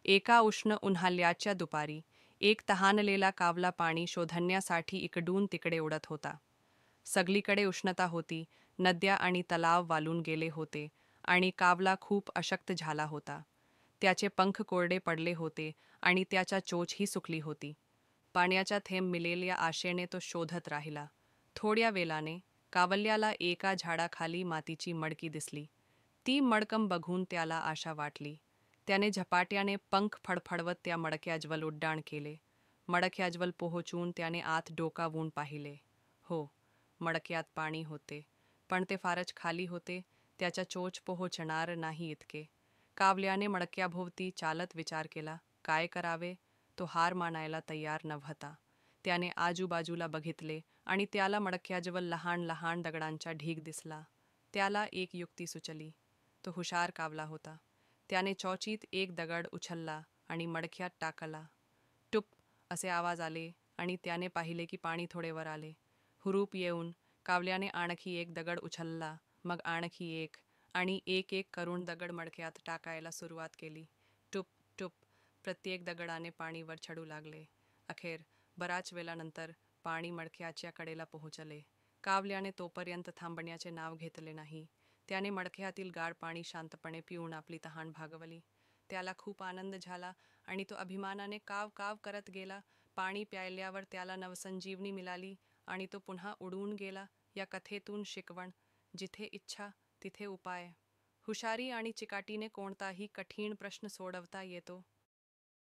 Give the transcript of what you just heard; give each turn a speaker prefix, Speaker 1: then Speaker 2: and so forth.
Speaker 1: एका उष्ण उन्हाळ्याच्या दुपारी एक तहानलेला कावला पाणी शोधण्यासाठी इकडून तिकडे उडत होता. सगळीकडे उष्णता होती, नद्या आणि तलाव वालून गेले होते आणि कावला खूप अशक्त झाला होता. त्याचे पंख कोरडे पडले होते आणि त्याच्या चोचही सुकली होती. पाण्याचा थेंब मिळेल या आशेने तो शोधत राहिला. थोड्या वेळाने कावल्याला एका झाडाखाली मातीची मडकी दिसली. ती मडकम बघून त्याला आशा वाटली. त्याने झपाट्याने पंख फडफडवत त्या मडक्याजवळ उड्डाण केले. मडक्याजवळ पोहोचून त्याने आत डोकावून पाहिले. हो, मडक्यात पाणी होते, पण ते फारच खाली होते. त्याच्या चोच पोहोचणार नाही इतके. कावल्याने मडक्याभोवती चालत विचार केला, काय करावे? तो हार मानायला तयार नव्हता. त्याने आजूबाजूला बघितले आणि त्याला मडक्याजवळ लहान लहान दगडांचा ढीग दिसला. त्याला एक युक्ती सुचली. तो हुशार कावला होता. त्याने चौचीत एक दगड उचलला आणि मडक्यात टाकला. टुप असे आवाज आले आणि त्याने पाहिले की पाणी थोडे वर आले. हुरूप येऊन कावल्याने आणखी एक दगड उचलला, मग आणखी एक, आणि एक एक करून दगड मडक्यात टाकायला सुरुवात केली. टुप टुप प्रत्येक दगडाने पाणी वर चढू लागले. अखेर बराच वेळानंतर पाणी मडक्याच्या कडेला पोहोचले. कावल्याने तोपर्यंत थांबण्याचे नाव घेतले नाही. त्याने मडक्यातील गाढ पाणी शांतपणे पिऊन आपली तहान भागवली. त्याला खूप आनंद झाला आणि तो अभिमानाने काव काव करत गेला. पाणी प्यायल्यावर त्याला नवसंजीवनी मिळाली आणि तो पुन्हा उडून गेला. या कथेतून शिकवण, जिथे इच्छा तिथे उपाय. हुशारी आणि चिकाटीने कोणताही कठीण प्रश्न सोडवता येतो.